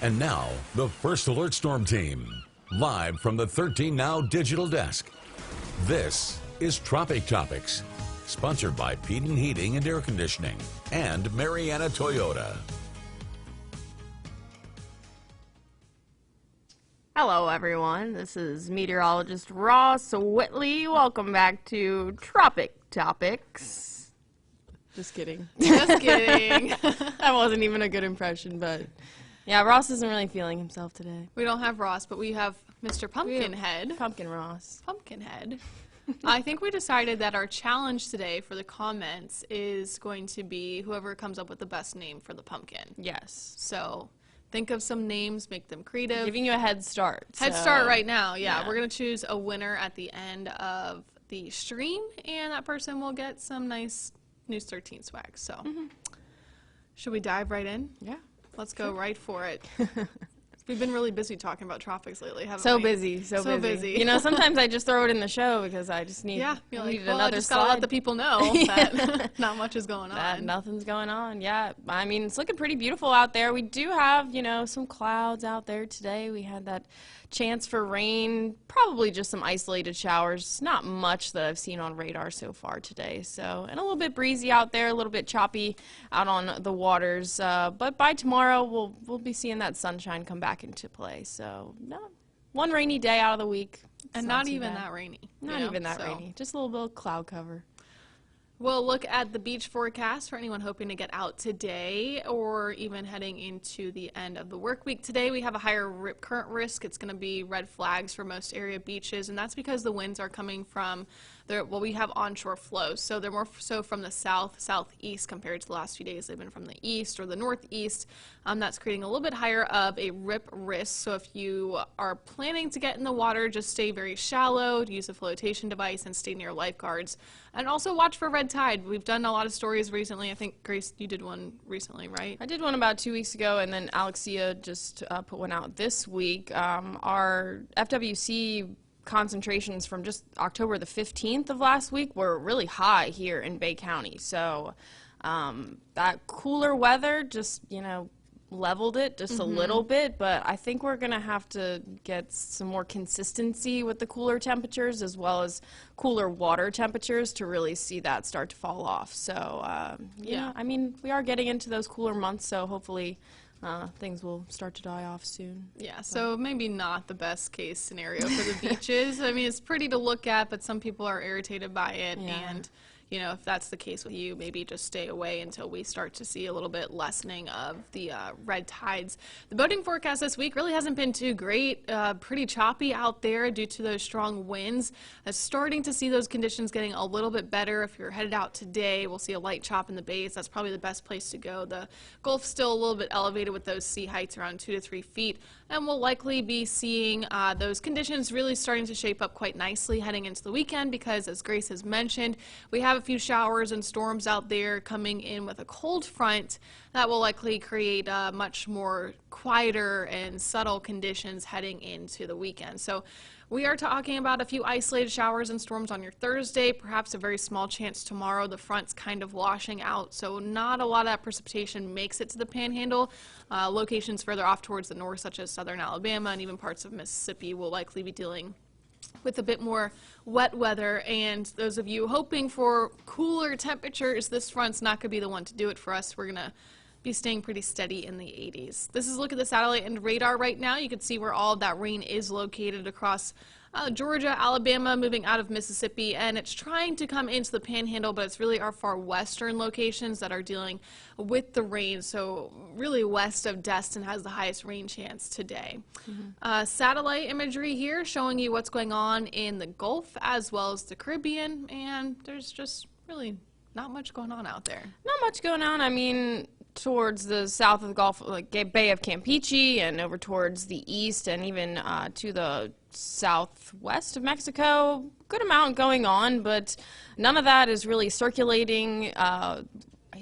And now, the First Alert Storm Team, live from the 13 Now digital desk. This is Tropic Topics, sponsored by Peden Heating and Air Conditioning and Mariana Toyota. Hello, everyone. This is meteorologist Ross Whitley. Welcome back to Tropic Topics. Just kidding. Just kidding. That wasn't even a good impression, but yeah, Ross isn't really feeling himself today. We don't have Ross, but we have Mr. Pumpkinhead. Pumpkin Ross. Pumpkinhead. I think we decided that our challenge today for the comments is going to be whoever comes up with the best name for the pumpkin. Yes. So think of some names, make them creative. Giving you a head start. Head start right now, yeah. We're going to choose a winner at the end of the stream, and that person will get some nice News 13 swag. So should we dive right in? Yeah. Let's go right for it. We've been really busy talking about tropics lately, haven't So we? busy, so busy. You know, sometimes I just throw it in the show because I just need, you're need like, well, another I just slide. gotta let the people know that not much is going on. Nothing's going on. Yeah, I mean, it's looking pretty beautiful out there. We do have, you know, some clouds out there today. We had that chance for rain, probably just some isolated showers. Not much that I've seen on radar so far today. So, and a little bit breezy out there, a little bit choppy out on the waters. But by tomorrow, we'll be seeing that sunshine come back into play. So, no, one rainy day out of the week. And not even that rainy. Not even that rainy. Just a little bit of cloud cover. We'll look at the beach forecast for anyone hoping to get out today or even heading into the end of the work week. Today we have a higher current risk. It's going to be red flags for most area beaches, and that's because the winds are coming from we have onshore flows, so they're more so from the southeast compared to the last few days. They've been from the east or the northeast. That's creating a little bit higher of a rip risk. So if you are planning to get in the water, just stay very shallow, use a flotation device, and stay near lifeguards. And also watch for red tide. We've done a lot of stories recently. I think, Grace, you did one recently, right? I did one about 2 weeks ago, and then Alexia just put one out this week. Our FWC concentrations from just October the 15th of last week were really high here in Bay County. So that cooler weather just, you know, leveled it just a little bit, but I think we're going to have to get some more consistency with the cooler temperatures as well as cooler water temperatures to really see that start to fall off. So, yeah, I mean, we are getting into those cooler months, so hopefully things will start to die off soon. Yeah, so maybe not the best case scenario for the beaches. I mean, it's pretty to look at, but some people are irritated by it, and you know, if that's the case with you, maybe just stay away until we start to see a little bit lessening of the red tides. The boating forecast this week really hasn't been too great. Pretty choppy out there due to those strong winds. Starting to see those conditions getting a little bit better. If you're headed out today, we'll see a light chop in the bays. That's probably the best place to go. The Gulf's still a little bit elevated with those sea heights around 2 to 3 feet, and we'll likely be seeing those conditions really starting to shape up quite nicely heading into the weekend because, as Grace has mentioned, we have a few showers and storms out there coming in with a cold front that will likely create much more quieter and subtle conditions heading into the weekend. So we are talking about a few isolated showers and storms on your Thursday, perhaps a very small chance tomorrow. The front's kind of washing out, so not a lot of that precipitation makes it to the Panhandle. Locations further off towards the north, such as southern Alabama and even parts of Mississippi, will likely be dealing with a bit more wet weather, and those of you hoping for cooler temperatures, this front's not going to be the one to do it for us. We're going to be staying pretty steady in the 80s. This is a look at the satellite and radar right now. You can see where all of that rain is located across Georgia, Alabama, moving out of Mississippi, and it's trying to come into the Panhandle, but it's really our far western locations that are dealing with the rain. So really west of Destin has the highest rain chance today. Satellite imagery here showing you what's going on in the Gulf as well as the Caribbean, and there's just really not much going on out there. Not much going on. I mean, towards the south of the Gulf, like Bay of Campeche, and over towards the east, and even to the southwest of Mexico. Good amount going on, but none of that is really circulating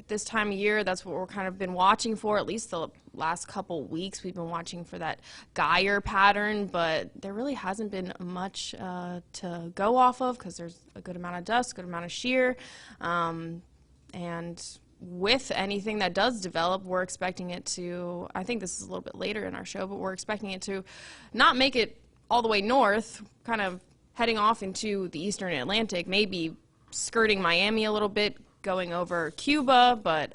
this time of year. That's what we're kind of been watching for, at least the last couple weeks. We've been watching for that gyre pattern, but there really hasn't been much to go off of because there's a good amount of dust, good amount of shear, and with anything that does develop, we're expecting it to, I think this is a little bit later in our show, but we're expecting it to not make it all the way north, kind of heading off into the eastern Atlantic, maybe skirting Miami a little bit, going over Cuba, but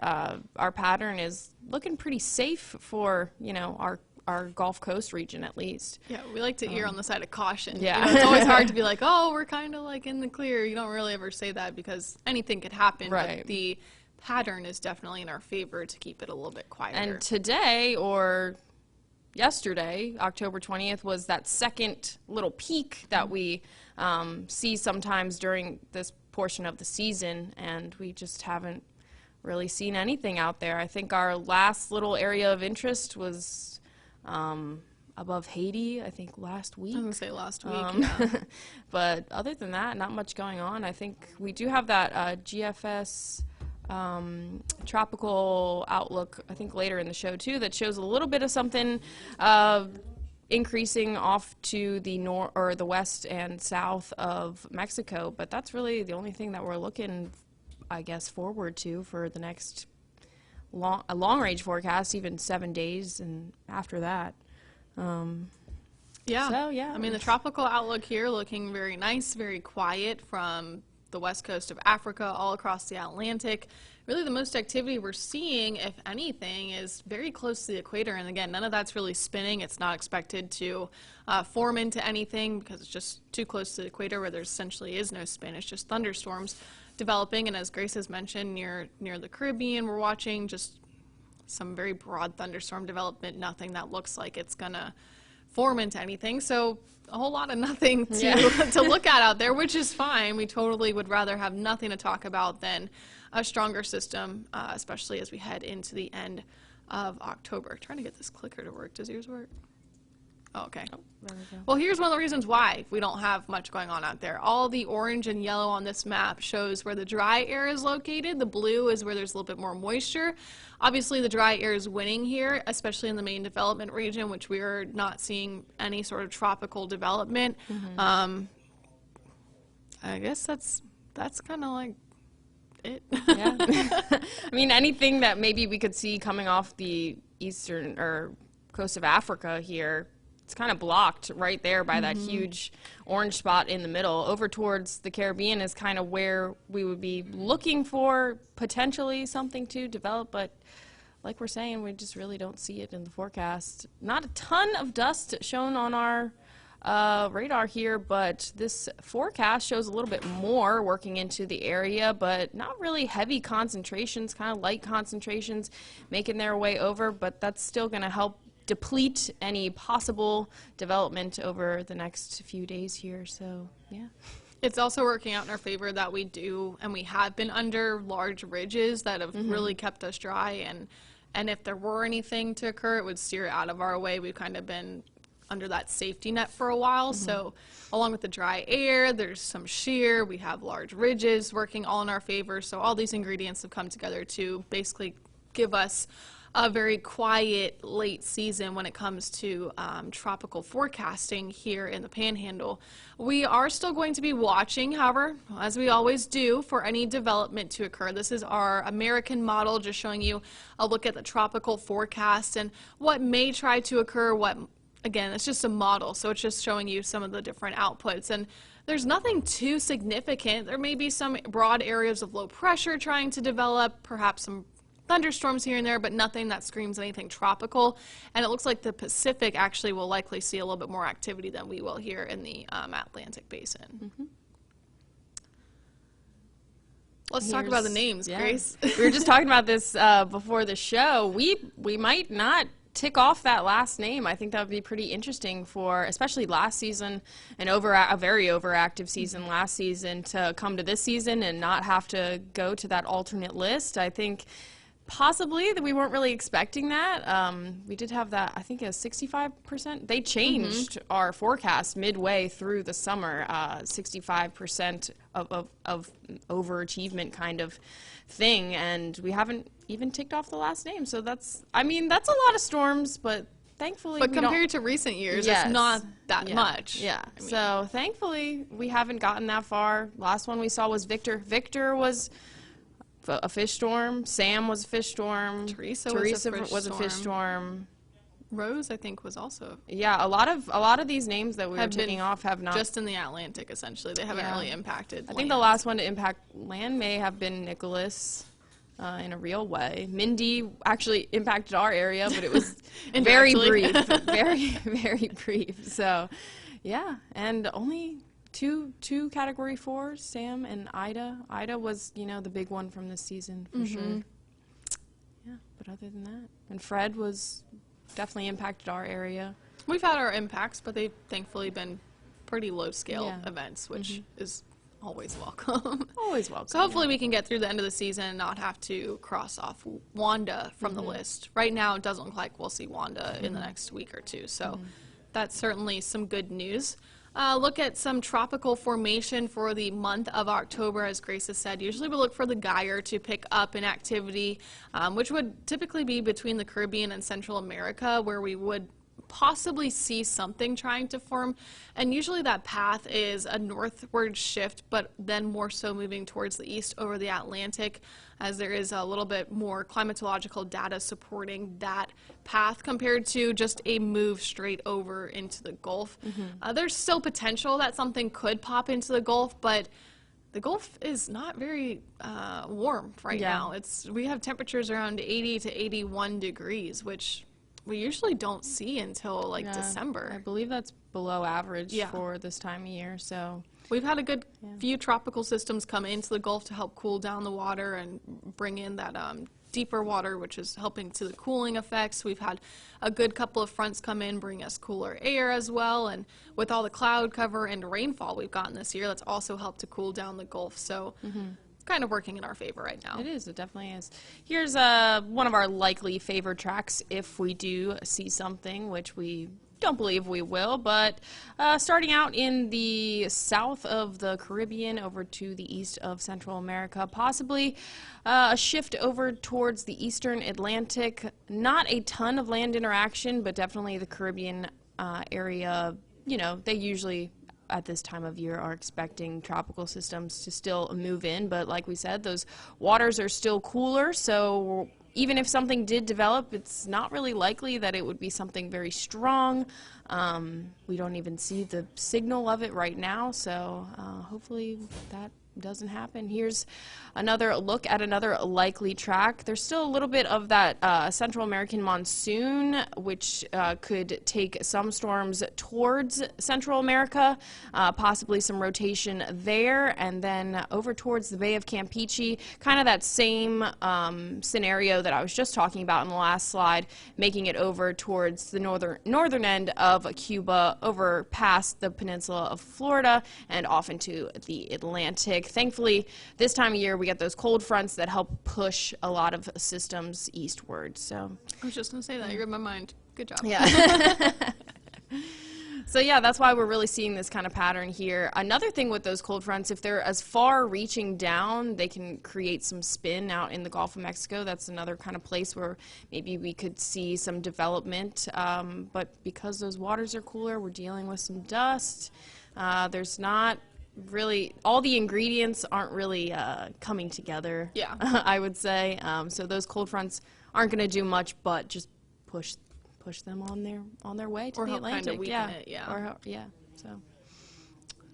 our pattern is looking pretty safe for, you know, our Gulf Coast region at least. Yeah, we like to err on the side of caution. Yeah. You know, it's always hard to be like, oh, we're kind of like in the clear. You don't really ever say that because anything could happen. Right. But the pattern is definitely in our favor to keep it a little bit quieter. And today, or yesterday, October 20th, was that second little peak that we see sometimes during this portion of the season, and we just haven't really seen anything out there. I think our last little area of interest was above Haiti, I think last week. I was going to say last week, yeah. But other than that, not much going on. I think we do have that GFS tropical outlook, I think later in the show too, that shows a little bit of something increasing off to the north or the west and south of Mexico, but that's really the only thing that we're looking, I guess, forward to for the next long range forecast, even 7 days and after that. Yeah. So, yeah. I mean, the tropical outlook here looking very nice, very quiet from the west coast of Africa all across the Atlantic. Really the most activity we're seeing, if anything, is very close to the equator. And again, none of that's really spinning. It's not expected to form into anything because it's just too close to the equator where there essentially is no spin. It's just thunderstorms developing. And as Grace has mentioned, near the Caribbean, we're watching just some very broad thunderstorm development, nothing that looks like it's going to form into anything. So a whole lot of nothing to look at out there, which is fine. We totally would rather have nothing to talk about than a stronger system, especially as we head into the end of October. Trying to get this clicker to work. Does yours work? Oh, okay. Oh, there we go. Well, here's one of the reasons why we don't have much going on out there. All the orange and yellow on this map shows where the dry air is located. The blue is where there's a little bit more moisture. Obviously, the dry air is winning here, especially in the main development region, which we are not seeing any sort of tropical development. I guess that's kind of like it. Yeah. I mean, anything that maybe we could see coming off the eastern or coast of Africa here, it's kind of blocked right there by that huge orange spot in the middle. Over towards the Caribbean is kind of where we would be looking for potentially something to develop, but like we're saying, we just really don't see it in the forecast. Not a ton of dust shown on our radar here, but this forecast shows a little bit more working into the area, but not really heavy concentrations, kind of light concentrations making their way over, but that's still going to help deplete any possible development over the next few days here. So, yeah. It's also working out in our favor that we do, and we have been under large ridges that have really kept us dry, and if there were anything to occur, it would steer out of our way. We've kind of been under that safety net for a while, so along with the dry air, there's some shear, we have large ridges working all in our favor, so all these ingredients have come together to basically give us a very quiet late season when it comes to tropical forecasting here in the Panhandle. We are still going to be watching, however, as we always do, for any development to occur. This is our American model, just showing you a look at the tropical forecast and what may try to occur, what, again, it's just a model, so it's just showing you some of the different outputs. And there's nothing too significant. There may be some broad areas of low pressure trying to develop, perhaps some thunderstorms here and there, but nothing that screams anything tropical. And it looks like the Pacific actually will likely see a little bit more activity than we will here in the Atlantic Basin. Let's talk about the names, Grace. We were just talking about this before the show. We might not tick off that last name. I think that would be pretty interesting for, especially last season, a very overactive season last season, to come to this season and not have to go to that alternate list. I think possibly that we weren't really expecting that. We did have that, I think, a 65%. They changed our forecast midway through the summer, 65% of overachievement kind of thing, and we haven't even ticked off the last name. So that's a lot of storms, but thankfully compared to recent years, it's not that much. Yeah. I mean, so thankfully we haven't gotten that far. Last one we saw was Victor. Victor was a fish storm. Sam was a fish storm. Teresa was a fish storm. Rose, I think, was also. Yeah, a lot of these names that we were taking off have not. Just in the Atlantic, essentially. They haven't really impacted I think the last one to impact land may have been Nicholas. In a real way. Mindy actually impacted our area, but it was very brief. Very brief. So, yeah. And only two Category 4s, Sam and Ida. Ida was, the big one from this season, for sure. Yeah, but other than that. And Fred was definitely impacted our area. We've had our impacts, but they've thankfully been pretty low-scale events, which is always welcome. Always welcome. So hopefully we can get through the end of the season and not have to cross off Wanda from the list. Right now, it doesn't look like we'll see Wanda in the next week or two. So that's certainly some good news. Look at some tropical formation for the month of October, as Grace has said. Usually we look for the gyre to pick up in activity, which would typically be between the Caribbean and Central America, where we would possibly see something trying to form, and usually that path is a northward shift, but then more so moving towards the east over the Atlantic, as there is a little bit more climatological data supporting that path compared to just a move straight over into the Gulf. There's still potential that something could pop into the Gulf, but the Gulf is not very warm right now. We have temperatures around 80 to 81 degrees, which we usually don't see until December. I believe that's below average for this time of year. So we've had a good few tropical systems come into the Gulf to help cool down the water and bring in that deeper water, which is helping to the cooling effects. We've had a good couple of fronts come in, bring us cooler air as well. And with all the cloud cover and rainfall we've gotten this year, that's also helped to cool down the Gulf. So kind of working in our favor right now. It is. It definitely is. Here's one of our likely favored tracks if we do see something, which we don't believe we will, but starting out in the south of the Caribbean over to the east of Central America, possibly a shift over towards the eastern Atlantic. Not a ton of land interaction, but definitely the Caribbean area, they usually at this time of year are expecting tropical systems to still move in, but like we said, those waters are still cooler, so even if something did develop, it's not really likely that it would be something very strong. We don't even see the signal of it right now, so hopefully that doesn't happen. Here's another look at another likely track. There's still a little bit of that Central American monsoon, which could take some storms towards Central America, possibly some rotation there, and then over towards the Bay of Campeche, kind of that same scenario that I was just talking about in the last slide, making it over towards the northern end of Cuba, over past the peninsula of Florida, and off into the Atlantic. Thankfully, this time of year, we get those cold fronts that help push a lot of systems eastward. So I was just going to say that. You read my mind. Good job. Yeah. So yeah, that's why we're really seeing this kind of pattern here. Another thing with those cold fronts, if they're as far reaching down, they can create some spin out in the Gulf of Mexico. That's another kind of place where maybe we could see some development. But because those waters are cooler, we're dealing with some dust. There's not really, all the ingredients aren't really coming together, I would say. So those cold fronts aren't going to do much but just push them on their way to the Atlantic. Kind of weaken it, So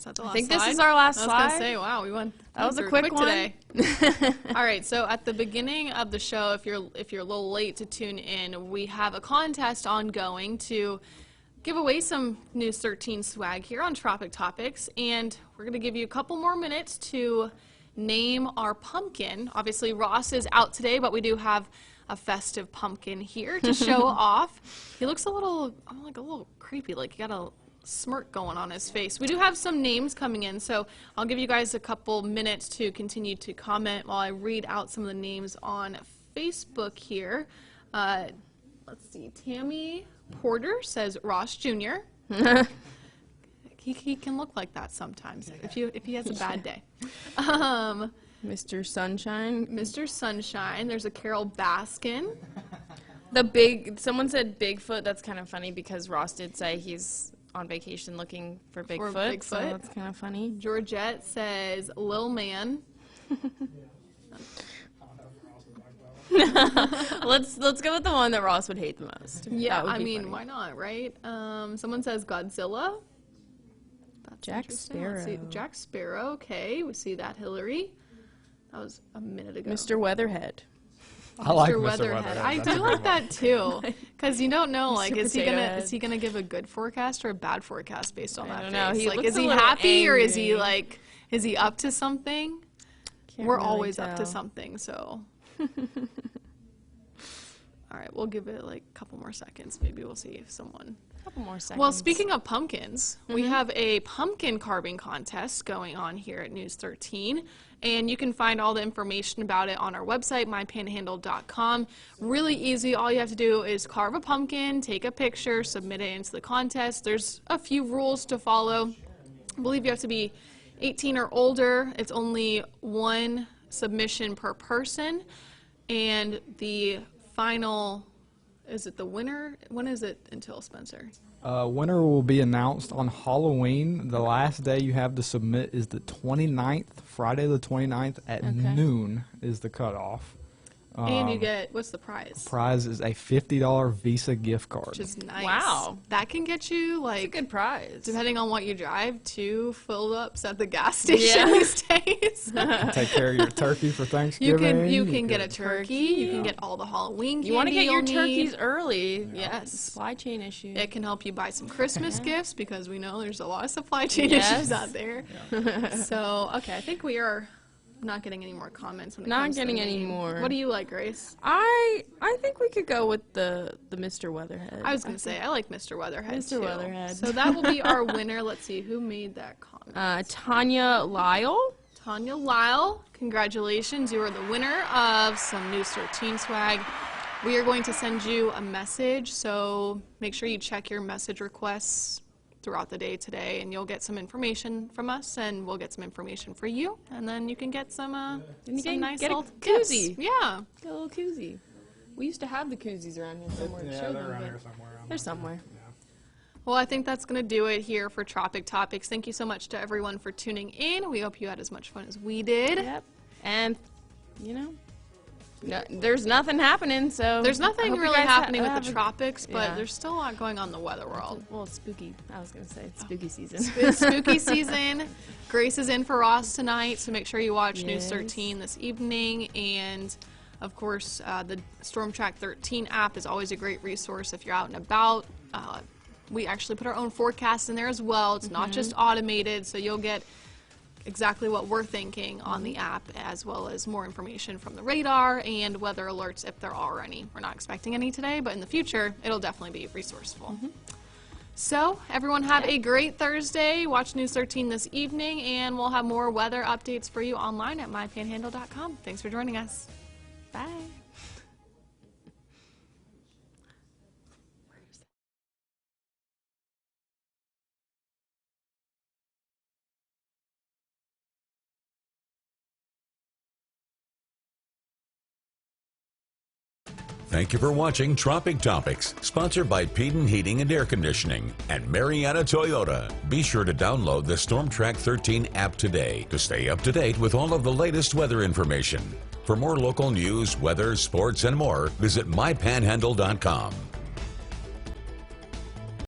that's the last I think slide? this is our last slide. I was going to say, wow, we went. That was a quick one today. All right, so at the beginning of the show, if you're a little late to tune in, we have a contest ongoing to give away some News 13 swag here on Tropic Topics, and we're going to give you a couple more minutes to name our pumpkin. Obviously, Ross is out today, but we do have a festive pumpkin here to show off. He looks a little creepy, like he got a smirk going on his face. We do have some names coming in, so I'll give you guys a couple minutes to continue to comment while I read out some of the names on Facebook here. Let's see, Tammy Porter says Ross Jr. he can look like that sometimes if he has a bad day. Mr. Sunshine. Mr. Sunshine. There's a Carol Baskin. Someone said Bigfoot. That's kind of funny because Ross did say he's on vacation looking for Bigfoot. So that's kind of funny. Georgette says Lil Man. Let's go with the one that Ross would hate the most. Yeah, That would I be mean, funny. why not, right? Someone says Godzilla. That's Jack interesting. Let's see. Sparrow. Jack Sparrow, okay. We see that, Hillary. That was a minute ago. Mr. Weatherhead. I like Mr. Mr. Weatherhead. Weatherhead. I That's a do good like one. that too, because you don't know, like, Mr. is Potato Head. he gonna give a good forecast or a bad forecast based on I that don't know. face? He Like, looks is a he little happy or is he angry. like, is he up to something? Can't We're really always up to tell. something, so. All right, we'll give it like a couple more seconds. Maybe we'll see if someone. Couple more seconds. Well, speaking of pumpkins, we have a pumpkin carving contest going on here at News 13, and you can find all the information about it on our website, mypanhandle.com. Really easy. All you have to do is carve a pumpkin, take a picture, submit it into the contest. There's a few rules to follow. I believe you have to be 18 or older. It's only one submission per person, and the final, is it the winner? When is it until, Spencer? Winner will be announced on Halloween. The last day you have to submit is the 29th, Friday the 29th at noon is the cutoff. And you get, what's the prize? Prize is a $50 Visa gift card. Which is nice. Wow. That can get you, like, It's a good prize. depending on what you drive, 2 fill-ups at the gas station Yeah. these days. Take care of your turkey for Thanksgiving. You can get a could- turkey. You can get all the Halloween candy You want to get your you'll turkeys need. early. Yes. Supply chain issue. It can help you buy some Christmas gifts because we know there's a lot of supply chain Yes. issues out there. So, okay, I think we are not getting any more comments when it Not comes to getting the any name. more. What do you like, Grace? I think we could go with the Mr. Weatherhead. I was going to say, I like Mr. Weatherhead, Mr. too. Weatherhead. So that will be our winner. Let's see, who made that comment? Tanya Lyle. Tanya Lyle, congratulations. You are the winner of some News 13 swag. We are going to send you a message, so make sure you check your message requests throughout the day today, and you'll get some information from us, and we'll get some information for you, and then you can get some, you some can nice get a little gifts. koozie. Yeah. Get a little koozie. We used to have the koozies around here somewhere. to Yeah, show they're them, around but here somewhere. They're somewhere. Well, I think that's going to do it here for Tropic Topics. Thank you so much to everyone for tuning in. We hope you had as much fun as we did. Yep. And, you know, no, there's nothing happening, so. There's I nothing hope you really guys happening with have the a- tropics, but yeah. there's still a lot going on in the weather world. Well, it's spooky. I was going to say it's spooky season. It's spooky season. Grace is in for Ross tonight, so make sure you watch News Yes. 13 this evening. And, of course, the Storm Track 13 app is always a great resource if you're out and about. We actually put our own forecasts in there as well. It's not just automated, so you'll get exactly what we're thinking on the app, as well as more information from the radar and weather alerts if there are any. We're not expecting any today, but in the future, it'll definitely be resourceful. So, everyone have a great Thursday. Watch News 13 this evening, and we'll have more weather updates for you online at mypanhandle.com. Thanks for joining us. Bye. Thank you for watching Tropic Topics, sponsored by Peden Heating and Air Conditioning and Marietta Toyota. Be sure to download the Storm Track 13 app today to stay up to date with all of the latest weather information. For more local news, weather, sports, and more, visit mypanhandle.com.